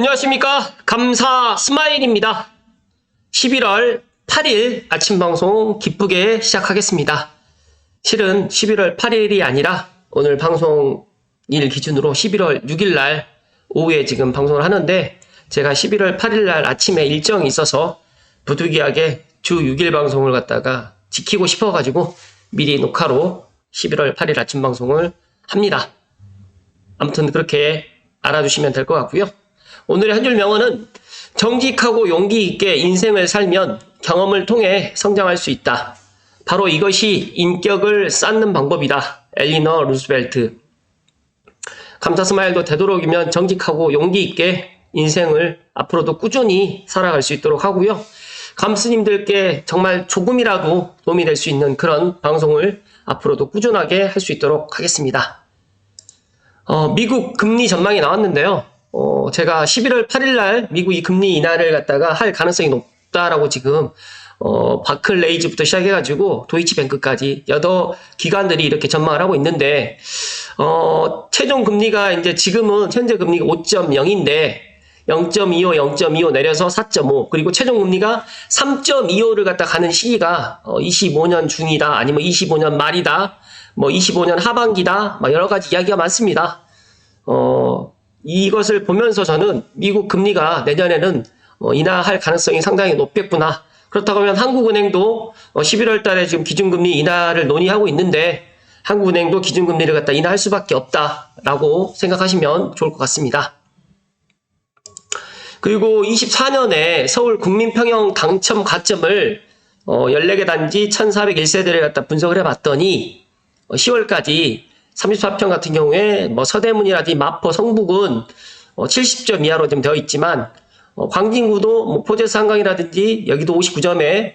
안녕하십니까. 감사 스마일입니다. 11월 8일 아침 방송 기쁘게 시작하겠습니다. 실은 11월 8일이 아니라 오늘 방송일 기준으로 11월 6일 날 오후에 지금 방송을 하는데, 제가 11월 8일 날 아침에 일정이 있어서 부득이하게 주 6일 방송을 갖다가 지키고 싶어가지고 미리 녹화로 11월 8일 아침 방송을 합니다. 아무튼 그렇게 알아주시면 될 것 같고요. 오늘의 한 줄 명언은 정직하고 용기 있게 인생을 살면 경험을 통해 성장할 수 있다. 바로 이것이 인격을 쌓는 방법이다. 엘리너 루스벨트. 감사 스마일도 되도록이면 정직하고 용기 있게 인생을 앞으로도 꾸준히 살아갈 수 있도록 하고요. 감스님들께 정말 조금이라도 도움이 될 수 있는 그런 방송을 앞으로도 꾸준하게 할 수 있도록 하겠습니다. 미국 금리 전망이 나왔는데요. 제가 11월 8일 날 미국이 금리 인하를 갖다가 할 가능성이 높다라고 지금, 바클레이즈부터 시작해가지고 도이치뱅크까지 여러 기관들이 이렇게 전망을 하고 있는데, 최종 금리가 이제 지금은 현재 금리가 5.0인데, 0.25, 0.25 내려서 4.5, 그리고 최종 금리가 3.25를 갖다 가는 시기가 25년 중이다, 아니면 25년 말이다, 뭐 25년 하반기다, 여러 가지 이야기가 많습니다. 이것을 보면서 저는 미국 금리가 내년에는 인하할 가능성이 상당히 높겠구나. 그렇다고 하면 한국은행도 11월 달에 지금 기준금리 인하를 논의하고 있는데, 한국은행도 기준금리를 갖다 인하할 수밖에 없다라고 생각하시면 좋을 것 같습니다. 그리고 24년에 서울 국민평형 당첨 가점을 14개 단지 1401세대를 갖다 분석을 해봤더니 10월까지 34평 같은 경우에 서대문이라든지 마포, 성북은 70점 이하로 좀 되어 있지만, 광진구도 포제스 한강이라든지 여기도 59점의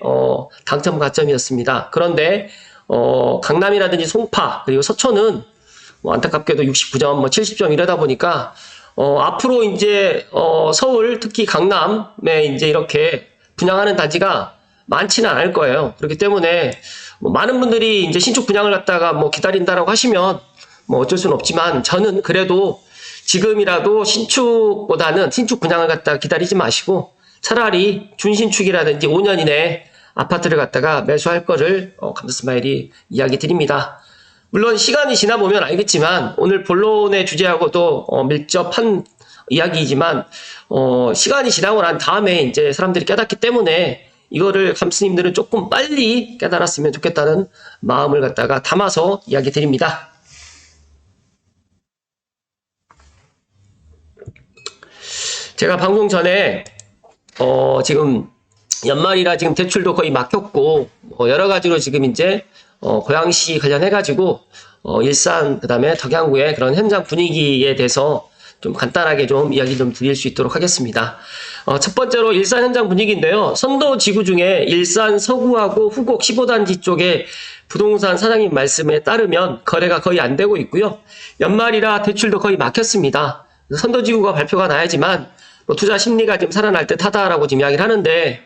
당첨 가점이었습니다. 그런데 강남이라든지 송파 그리고 서초는 안타깝게도 69점, 70점 이러다 보니까 앞으로 이제 서울 특히 강남에 이제 이렇게 분양하는 단지가 많지는 않을 거예요. 그렇기 때문에 많은 분들이 이제 신축 분양을 갖다가 기다린다라고 하시면 어쩔 수는 없지만, 저는 그래도 지금이라도 신축보다는 신축 분양을 갖다가 기다리지 마시고 차라리 준신축이라든지 5년 이내에 아파트를 갖다가 매수할 거를 감사 스마일이 이야기 드립니다. 물론 시간이 지나 보면 알겠지만, 오늘 본론의 주제하고도 밀접한 이야기이지만, 시간이 지나고 난 다음에 이제 사람들이 깨닫기 때문에 이거를 감스님들은 조금 빨리 깨달았으면 좋겠다는 마음을 갖다가 담아서 이야기 드립니다. 제가 방송 전에 지금 연말이라 지금 대출도 거의 막혔고 여러 가지로 지금 이제 고양시 관련해가지고 일산 그다음에 덕양구의 그런 현장 분위기에 대해서 좀 간단하게 좀 이야기 좀 드릴 수 있도록 하겠습니다. 첫 번째로 일산 현장 분위기인데요. 선도지구 중에 일산 서구하고 후곡 15단지 쪽에 부동산 사장님 말씀에 따르면 거래가 거의 안 되고 있고요. 연말이라 대출도 거의 막혔습니다. 선도지구가 발표가 나야지만 투자 심리가 좀 살아날 듯 하다라고 지금 이야기를 하는데,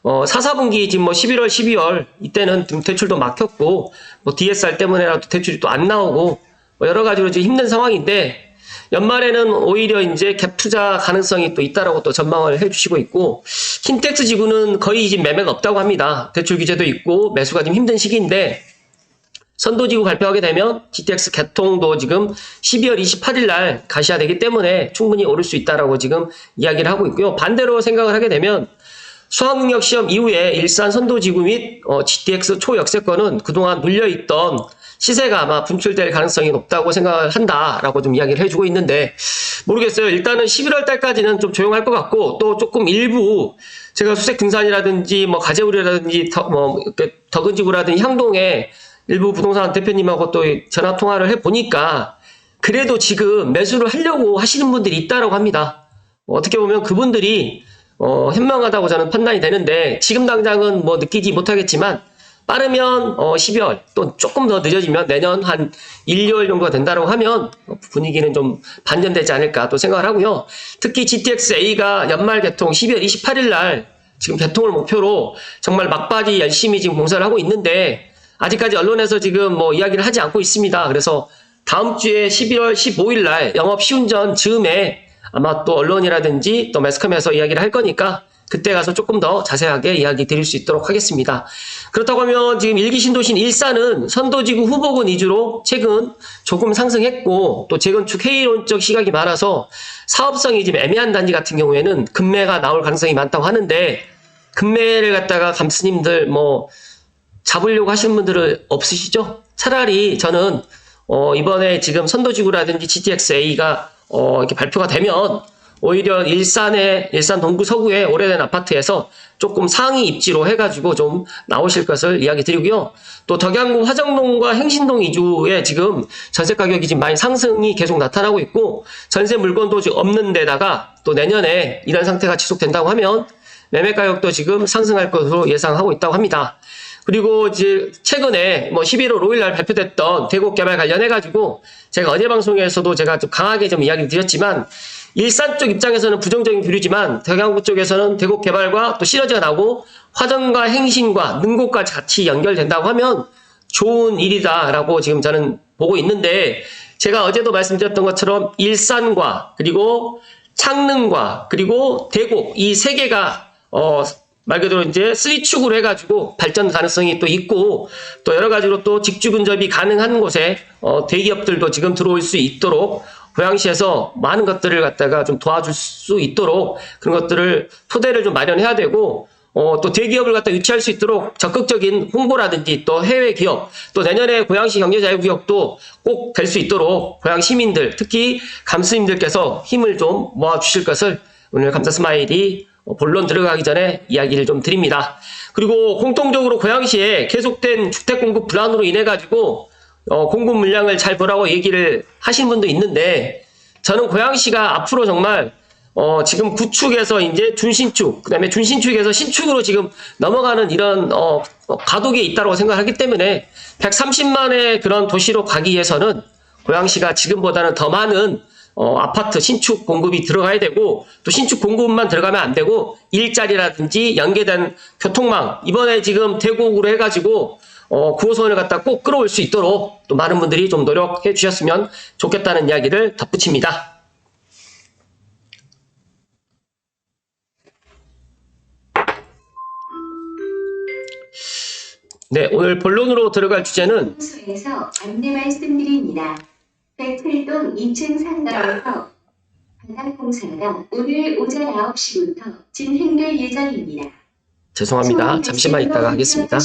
4, 4분기 지금 11월, 12월 이때는 좀 대출도 막혔고 DSR 때문에라도 대출이 또 안 나오고 여러 가지로 지금 힘든 상황인데, 연말에는 오히려 이제 갭 투자 가능성이 또 있다라고 또 전망을 해주시고 있고, 킨텍스 지구는 거의 지금 매매가 없다고 합니다. 대출 규제도 있고 매수가 좀 힘든 시기인데, 선도지구 발표하게 되면 GTX 개통도 지금 12월 28일 날 가셔야 되기 때문에 충분히 오를 수 있다라고 지금 이야기를 하고 있고요. 반대로 생각을 하게 되면 수학능력 시험 이후에 일산 선도지구 및 GTX 초역세권은 그동안 눌려있던 시세가 아마 분출될 가능성이 높다고 생각을 한다라고 좀 이야기를 해주고 있는데, 모르겠어요. 일단은 11월 달까지는 좀 조용할 것 같고, 또 조금 일부 제가 수색 등산이라든지 가재울이라든지 덕은지구라든지 향동에 일부 부동산 대표님하고 또 전화 통화를 해보니까 그래도 지금 매수를 하려고 하시는 분들이 있다라고 합니다. 어떻게 보면 그분들이 현명하다고 저는 판단이 되는데, 지금 당장은 느끼지 못하겠지만 빠르면 12월, 또 조금 더 늦어지면 내년 한 1, 2월 정도가 된다고 하면 분위기는 좀 반전되지 않을까 또 생각을 하고요. 특히 GTX-A가 연말 개통 12월 28일 날 지금 개통을 목표로 정말 막바지 열심히 지금 공사를 하고 있는데, 아직까지 언론에서 지금 이야기를 하지 않고 있습니다. 그래서 다음 주에 11월 15일 날 영업 시운전 즈음에 아마 또 언론이라든지 또 매스컴에서 이야기를 할 거니까 그때 가서 조금 더 자세하게 이야기 드릴 수 있도록 하겠습니다. 그렇다고 하면 지금 1기 신도시인 일산은 선도지구 후보군 위주로 최근 조금 상승했고 또 재건축 회의론적 시각이 많아서 사업성이 지금 애매한 단지 같은 경우에는 급매가 나올 가능성이 많다고 하는데 급매를 갖다가 감스님들 뭐 잡으려고 하시는 분들은 없으시죠? 차라리 저는 이번에 지금 선도지구라든지 GTX-A가 이렇게 발표가 되면 오히려 일산 동구 서구의 오래된 아파트에서 조금 상위 입지로 해가지고 좀 나오실 것을 이야기 드리고요. 또 덕양구 화정동과 행신동 이주에 지금 전세 가격이 지금 많이 상승이 계속 나타나고 있고 전세 물건도 지금 없는 데다가 또 내년에 이런 상태가 지속된다고 하면 매매 가격도 지금 상승할 것으로 예상하고 있다고 합니다. 그리고 이제 최근에 뭐 11월 5일 날 발표됐던 대곡 개발 관련해가지고 제가 어제 방송에서도 제가 좀 강하게 좀 이야기 드렸지만 일산 쪽 입장에서는 부정적인 교류지만 덕양구 쪽에서는 대곡 개발과 또 시너지가 나고 화정과 행신과 능곡까지 같이 연결된다고 하면 좋은 일이다라고 지금 저는 보고 있는데 제가 어제도 말씀드렸던 것처럼 일산과 그리고 창릉과 그리고 대곡 이 세 개가 말 그대로 이제 3축으로 해가지고 발전 가능성이 또 있고 또 여러 가지로 또 직주 근접이 가능한 곳에 대기업들도 지금 들어올 수 있도록 고양시에서 많은 것들을 갖다가 좀 도와줄 수 있도록 그런 것들을 토대를 좀 마련해야 되고 또 대기업을 갖다 유치할 수 있도록 적극적인 홍보라든지 또 해외 기업 또 내년에 고양시 경제자유구역도 꼭 될 수 있도록 고양 시민들 특히 감스님들께서 힘을 좀 모아주실 것을 오늘 감사 스마일이 본론 들어가기 전에 이야기를 좀 드립니다. 그리고 공통적으로 고양시에 계속된 주택 공급 불안으로 인해 가지고 공급 물량을 잘 보라고 얘기를 하신 분도 있는데 저는 고양시가 앞으로 정말 지금 구축에서 이제 준신축 그다음에 준신축에서 신축으로 지금 넘어가는 이런 가독에 있다고 생각하기 때문에 130만의 그런 도시로 가기 위해서는 고양시가 지금보다는 더 많은 아파트 신축 공급이 들어가야 되고 또 신축 공급만 들어가면 안 되고 일자리라든지 연계된 교통망 이번에 지금 대곡으로 해가지고 9호선을 갖다 꼭 끌어올 수 있도록 또 많은 분들이 좀 노력해 주셨으면 좋겠다는 이야기를 덧붙입니다. 네, 오늘 본론으로 들어갈 주제는 에서 안내 말씀드립니다. 107동 2층 상가에서 바닥 공사가 오늘 오전 9시부터 진행될 예정입니다. 죄송합니다. 잠시만 있다가 하겠습니다.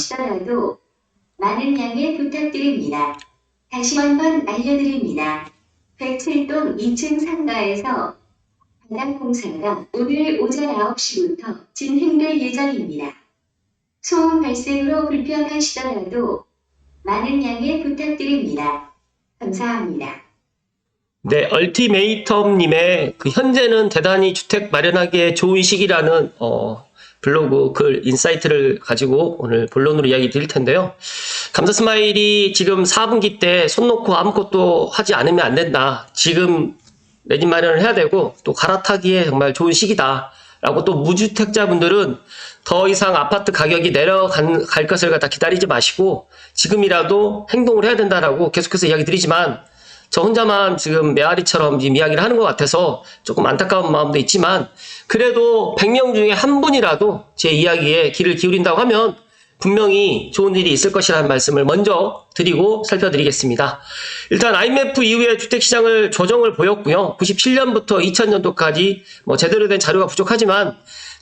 많은 양해 부탁드립니다. 다시 한번 알려드립니다. 107동 2층 상가에서 바닥 공사가 오늘 오전 9시부터 진행될 예정입니다. 소음 발생으로 불편하시더라도 많은 양해 부탁드립니다. 감사합니다. 네, 얼티메이텀님의 그 현재는 대단히 주택 마련하기에 좋은 시기라는 블로그 글 인사이트를 가지고 오늘 본론으로 이야기 드릴 텐데요. 감사 스마일이 지금 4분기 때 손 놓고 아무것도 하지 않으면 안 된다. 지금 내 집 마련을 해야 되고 또 갈아타기에 정말 좋은 시기다. 라고 또 무주택자분들은 더 이상 아파트 가격이 내려갈 것을 갖다 기다리지 마시고 지금이라도 행동을 해야 된다라고 계속해서 이야기 드리지만 저 혼자만 지금 메아리처럼 지금 이야기를 하는 것 같아서 조금 안타까운 마음도 있지만 그래도 100명 중에 한 분이라도 제 이야기에 귀를 기울인다고 하면 분명히 좋은 일이 있을 것이라는 말씀을 먼저 드리고 살펴드리겠습니다. 일단 IMF 이후에 주택시장을 조정을 보였고요. 97년부터 2000년도까지 뭐 제대로 된 자료가 부족하지만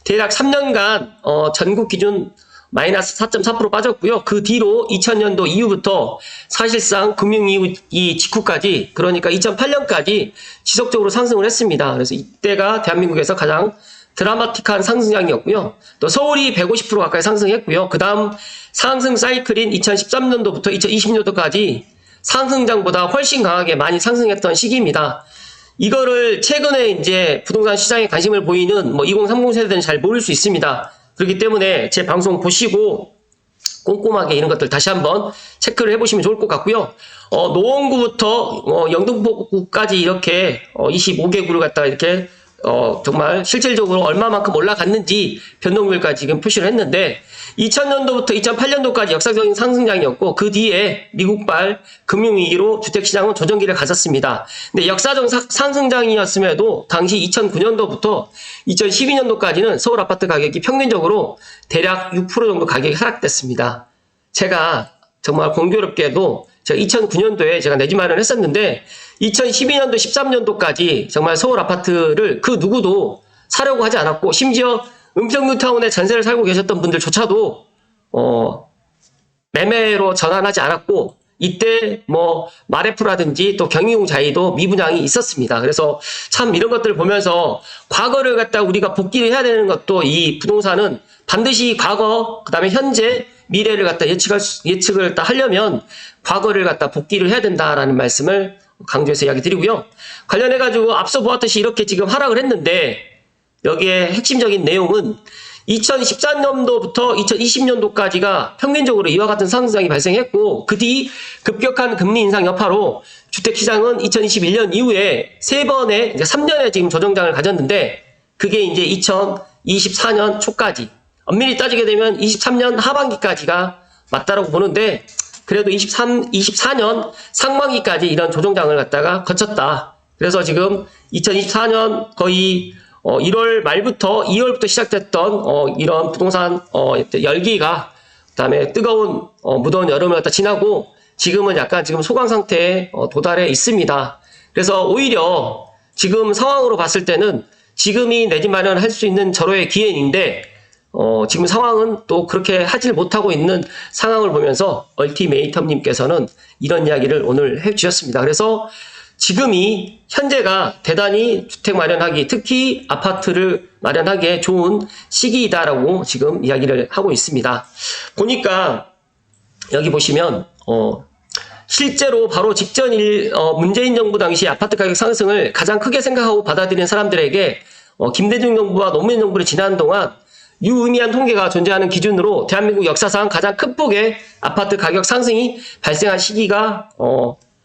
대략 3년간 전국 기준 마이너스 4.4% 빠졌고요. 그 뒤로 2000년도 이후부터 사실상 금융위기 직후까지 그러니까 2008년까지 지속적으로 상승을 했습니다. 그래서 이때가 대한민국에서 가장 드라마틱한 상승량이었고요. 또 서울이 150% 가까이 상승했고요. 그 다음 상승 사이클인 2013년도부터 2020년도까지 상승장보다 훨씬 강하게 많이 상승했던 시기입니다. 이거를 최근에 이제 부동산 시장에 관심을 보이는 뭐 2030 세대들은 잘 모를 수 있습니다. 그렇기 때문에 제 방송 보시고 꼼꼼하게 이런 것들 다시 한번 체크를 해보시면 좋을 것 같고요. 노원구부터 영등포구까지 이렇게 25개구를 갖다가 이렇게 정말 실질적으로 얼마만큼 올라갔는지 변동률까지 지금 표시를 했는데 2000년도부터 2008년도까지 역사적인 상승장이었고 그 뒤에 미국발 금융위기로 주택시장은 조정기를 가졌습니다. 근데 역사적 상승장이었음에도 당시 2009년도부터 2012년도까지는 서울 아파트 가격이 평균적으로 대략 6% 정도 가격이 하락됐습니다. 제가 정말 공교롭게도 제가 2009년도에 제가 내 집 마련을 했었는데 2012년도 13년도까지 정말 서울 아파트를 그 누구도 사려고 하지 않았고 심지어 은평뉴타운에 전세를 살고 계셨던 분들조차도 매매로 전환하지 않았고 이때 뭐 마레프라든지 또 경희용 자이도 미분양이 있었습니다. 그래서 참 이런 것들을 보면서 과거를 갖다 우리가 복기를 해야 되는 것도 이 부동산은 반드시 과거 그다음에 현재 미래를 갖다 예측을 갖다 하려면 과거를 갖다 복기를 해야 된다라는 말씀을 강조해서 이야기 드리고요. 관련해 가지고 앞서 보았듯이 이렇게 지금 하락을 했는데 여기에 핵심적인 내용은 2014년도부터 2020년도까지가 평균적으로 이와 같은 상승장이 발생했고 그 뒤 급격한 금리 인상 여파로 주택시장은 2021년 이후에 3번의 이제 3년의 지금 조정장을 가졌는데 그게 이제 2024년 초까지 엄밀히 따지게 되면 23년 하반기까지가 맞다라고 보는데 그래도 24년 상반기까지 이런 조정장을 갖다가 거쳤다. 그래서 지금 2024년 거의 1월 말부터 2월부터 시작됐던 이런 부동산 열기가 그다음에 뜨거운 무더운 여름을 갖다 지나고 지금은 약간 지금 소강 상태에 도달해 있습니다. 그래서 오히려 지금 상황으로 봤을 때는 지금이 내 집 마련할 수 있는 절호의 기회인데 지금 상황은 또 그렇게 하질 못하고 있는 상황을 보면서 얼티메이텀님께서는 이런 이야기를 오늘 해주셨습니다. 그래서 지금이 현재가 대단히 주택 마련하기, 특히 아파트를 마련하기에 좋은 시기이다라고 지금 이야기를 하고 있습니다. 보니까 여기 보시면 실제로 바로 직전일 문재인 정부 당시 아파트 가격 상승을 가장 크게 생각하고 받아들인 사람들에게 김대중 정부와 노무현 정부를 지나는 동안 유의미한 통계가 존재하는 기준으로 대한민국 역사상 가장 큰 폭의 아파트 가격 상승이 발생한 시기가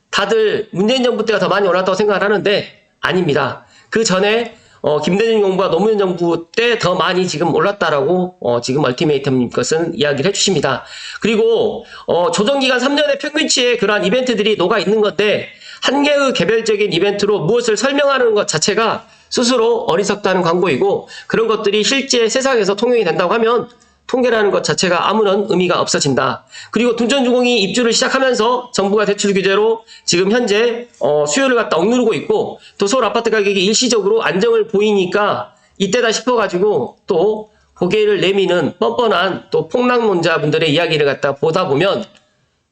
다들 문재인 정부 때가 더 많이 올랐다고 생각을 하는데 아닙니다. 그 전에 김대중 정부와 노무현 정부 때 더 많이 지금 올랐다라고 지금 얼티메이텀님 것은 이야기를 해주십니다. 그리고 조정기간 3년의 평균치에 그러한 이벤트들이 녹아 있는 건데 한 개의 개별적인 이벤트로 무엇을 설명하는 것 자체가 스스로 어리석다는 광고이고 그런 것들이 실제 세상에서 통용이 된다고 하면 통계라는 것 자체가 아무런 의미가 없어진다. 그리고 둔촌주공이 입주를 시작하면서 정부가 대출 규제로 지금 현재 수요를 갖다 억누르고 있고 또 서울 아파트 가격이 일시적으로 안정을 보이니까 이때다 싶어가지고 또 고개를 내미는 뻔뻔한 또 폭락론자분들의 이야기를 갖다 보다 보면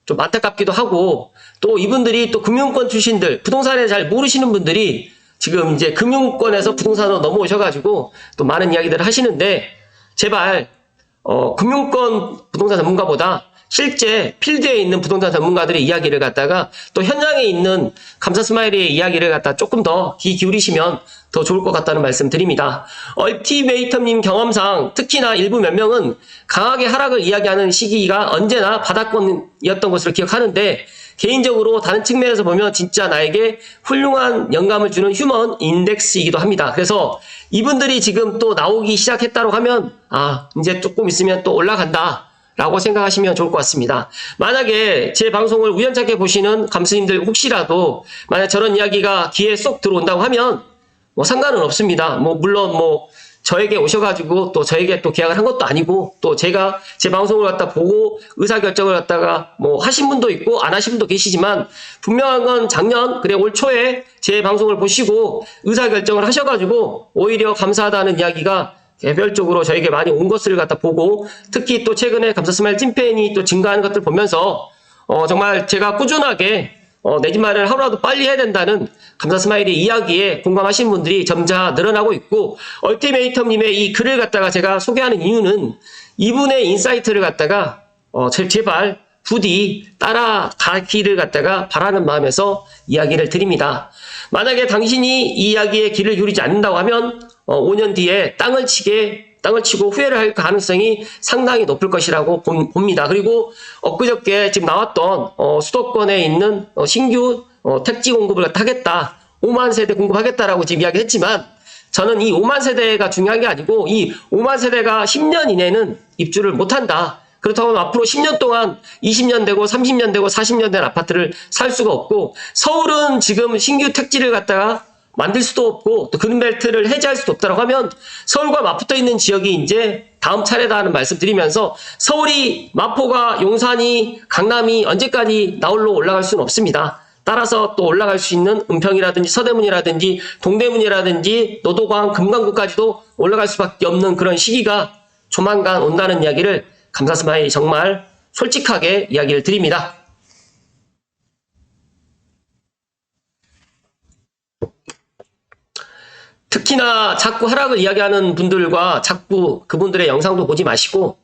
좀 안타깝기도 하고 또 이분들이 또 금융권 출신들 부동산에 잘 모르시는 분들이 지금 이제 금융권에서 부동산으로 넘어오셔가지고 또 많은 이야기들을 하시는데 제발 금융권 부동산 전문가보다 실제 필드에 있는 부동산 전문가들의 이야기를 갖다가 또 현장에 있는 감사스마일의 이야기를 갖다 조금 더 귀 기울이시면 더 좋을 것 같다는 말씀 드립니다. 얼티메이텀님 경험상 특히나 일부 몇 명은 강하게 하락을 이야기하는 시기가 언제나 바닥권이었던 것으로 기억하는데 개인적으로 다른 측면에서 보면 진짜 나에게 훌륭한 영감을 주는 휴먼 인덱스이기도 합니다. 그래서 이분들이 지금 또 나오기 시작했다고 하면 이제 조금 있으면 또 올라간다 라고 생각하시면 좋을 것 같습니다. 만약에 제 방송을 우연찮게 보시는 감스님들 혹시라도 만약 저런 이야기가 귀에 쏙 들어온다고 하면 뭐 상관은 없습니다. 물론 저에게 오셔가지고 또 저에게 또 계약을 한 것도 아니고 또 제가 제 방송을 갖다 보고 의사결정을 갖다가 하신 분도 있고 안 하신 분도 계시지만 분명한 건 작년 올 초에 제 방송을 보시고 의사결정을 하셔가지고 오히려 감사하다는 이야기가 개별적으로 저에게 많이 온 것을 갖다 보고 특히 또 최근에 감사스마일 찐팬이 또 증가하는 것들 보면서 정말 제가 꾸준하게 내 집 마련을 하루라도 빨리 해야 된다는 감사스마일의 이야기에 공감하시는 분들이 점차 늘어나고 있고 얼티메이텀님의 이 글을 갖다가 제가 소개하는 이유는 이분의 인사이트를 갖다가 제발 부디 따라가기를 갖다가 바라는 마음에서 이야기를 드립니다. 만약에 당신이 이 이야기에 귀를 기울이지 않는다고 하면 5년 뒤에 땅을 치고 후회를 할 가능성이 상당히 높을 것이라고 봅니다. 그리고 엊그저께 지금 나왔던 수도권에 있는 신규 택지 공급을 하겠다. 5만 세대 공급하겠다라고 지금 이야기했지만 저는 이 5만 세대가 중요한 게 아니고 이 5만 세대가 10년 이내는 입주를 못한다. 그렇다고 하면 앞으로 10년 동안 20년 되고 30년 되고 40년 된 아파트를 살 수가 없고, 서울은 지금 신규 택지를 갖다가 만들 수도 없고 또 그린벨트를 해제할 수도 없다고 하면 서울과 맞붙어 있는 지역이 이제 다음 차례다 하는 말씀 드리면서, 서울이, 마포가, 용산이, 강남이 언제까지 나홀로 올라갈 수는 없습니다. 따라서 또 올라갈 수 있는 은평이라든지 서대문이라든지 동대문이라든지 노도광, 금강구까지도 올라갈 수밖에 없는 그런 시기가 조만간 온다는 이야기를 감사스마일이 정말 솔직하게 이야기를 드립니다. 특히나 자꾸 하락을 이야기하는 분들과 자꾸 그분들의 영상도 보지 마시고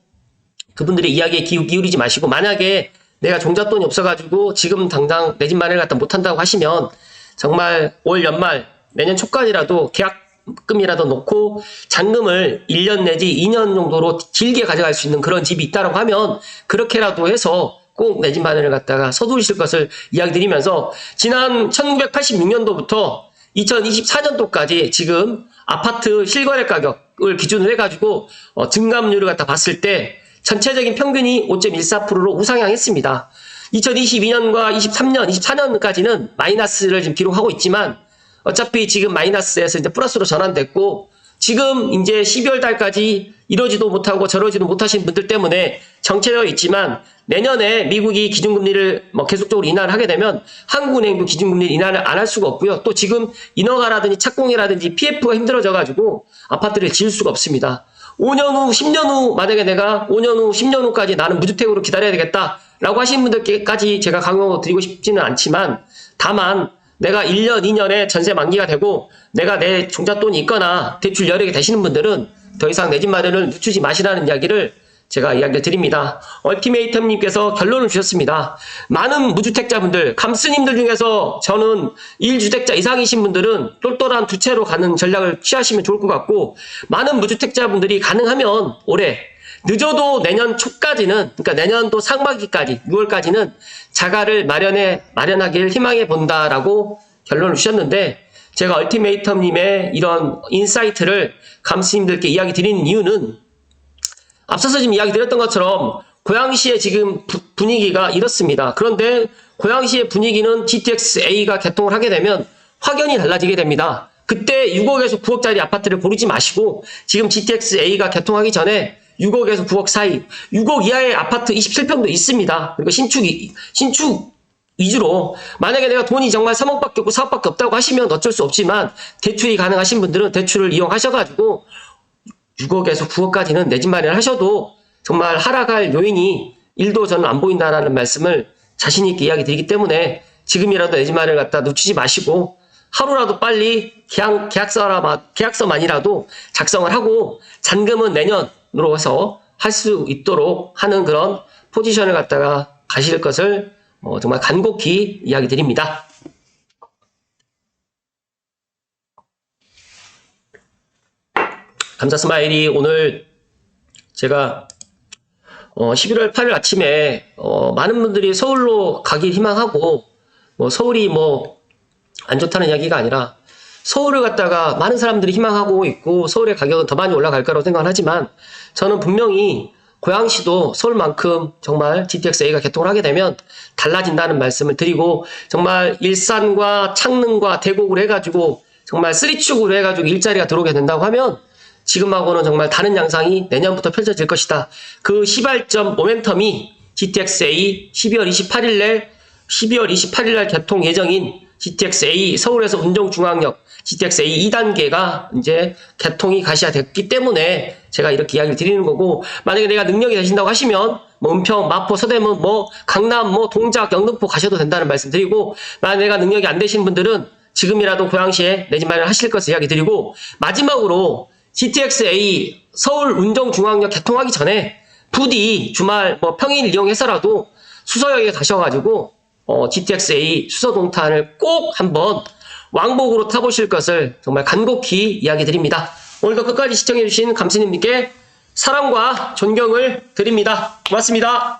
그분들의 이야기에 기울이지 마시고, 만약에 내가 종잣돈이 없어가지고 지금 당장 내 집 마련을 갖다 못한다고 하시면 정말 올 연말 내년 초까지라도 계약금이라도 놓고 잔금을 1년 내지 2년 정도로 길게 가져갈 수 있는 그런 집이 있다고 하면 그렇게라도 해서 꼭 내 집 마련을 갖다가 서두르실 것을 이야기 드리면서, 지난 1986년도부터 2024년도까지 지금 아파트 실거래 가격을 기준으로 해가지고 증감률을 갖다 봤을 때 전체적인 평균이 5.14%로 우상향했습니다. 2022년과 23년, 24년까지는 마이너스를 지금 기록하고 있지만 어차피 지금 마이너스에서 이제 플러스로 전환됐고, 지금 이제 12월 달까지 이러지도 못하고 저러지도 못하신 분들 때문에 정체되어 있지만, 내년에 미국이 기준금리를 계속적으로 인하를 하게 되면 한국은행도 기준금리를 인하를 안 할 수가 없고요. 또 지금 인허가라든지 착공이라든지 PF가 힘들어져가지고 아파트를 지을 수가 없습니다. 5년 후, 10년 후, 만약에 내가 5년 후, 10년 후까지 나는 무주택으로 기다려야 되겠다라고 하시는 분들께까지 제가 강요 드리고 싶지는 않지만, 다만 내가 1년, 2년에 전세 만기가 되고 내가 내 종잣돈이 있거나 대출 여력이 되시는 분들은 더 이상 내 집 마련을 늦추지 마시라는 이야기를 제가 이야기를 드립니다. 얼티메이텀님께서 결론을 주셨습니다. 많은 무주택자분들, 감스님들 중에서 저는 1주택자 이상이신 분들은 똘똘한 두 채로 가는 전략을 취하시면 좋을 것 같고, 많은 무주택자분들이 가능하면 올해, 늦어도 내년 초까지는, 그러니까 내년도 상반기까지 6월까지는 자가를 마련하길 희망해 본다라고 결론을 주셨는데, 제가 얼티메이텀님의 이런 인사이트를 감스님들께 이야기 드리는 이유는, 앞서서 지금 이야기 드렸던 것처럼 고양시의 지금 분위기가 이렇습니다. 그런데 고양시의 분위기는 GTX-A가 개통을 하게 되면 확연히 달라지게 됩니다. 그때 6억에서 9억짜리 아파트를 고르지 마시고 지금 GTX-A가 개통하기 전에 6억에서 9억 사이, 6억 이하의 아파트 27평도 있습니다. 그리고 신축 위주로, 만약에 내가 돈이 정말 3억밖에 없고 4억밖에 없다고 하시면 어쩔 수 없지만, 대출이 가능하신 분들은 대출을 이용하셔가지고 6억에서 9억까지는 내 집 마련을 하셔도 정말 하락할 요인이 1도 저는 안 보인다라는 말씀을 자신 있게 이야기 드리기 때문에, 지금이라도 내 집 마련을 갖다 놓치지 마시고 하루라도 빨리 계약서만이라도 작성을 하고 잔금은 내년으로 해서 할 수 있도록 하는 그런 포지션을 갖다가 가실 것을 정말 간곡히 이야기 드립니다. 감사 스마일이 오늘 제가 11월 8일 아침에 많은 분들이 서울로 가길 희망하고, 서울이 안 좋다는 이야기가 아니라 서울을 갖다가 많은 사람들이 희망하고 있고 서울의 가격은 더 많이 올라갈 거라고 생각을 하지만, 저는 분명히 고양시도 서울만큼 정말 GTX-A가 개통을 하게 되면 달라진다는 말씀을 드리고, 정말 일산과 창릉과 대곡을 해가지고 정말 3축으로 해가지고 일자리가 들어오게 된다고 하면 지금하고는 정말 다른 양상이 내년부터 펼쳐질 것이다. 그 시발점 모멘텀이 GTX-A 12월 28일 날 개통 예정인 GTX-A 서울에서 운정중앙역 GTX-A 2단계가 이제 개통이 가시가 됐기 때문에 제가 이렇게 이야기를 드리는 거고, 만약에 내가 능력이 되신다고 하시면 은평, 마포, 서대문, 강남, 동작, 영등포 가셔도 된다는 말씀 드리고, 만약에 내가 능력이 안 되신 분들은 지금이라도 고양시에 내 집 마련을 하실 것을 이야기 드리고, 마지막으로 GTX-A 서울 운정중앙역 개통하기 전에 부디 주말 평일 이용해서라도 수서역에 가셔가지고 GTX-A 수서동탄을 꼭 한번 왕복으로 타보실 것을 정말 간곡히 이야기 드립니다. 오늘도 끝까지 시청해주신 감스님께 사랑과 존경을 드립니다. 고맙습니다.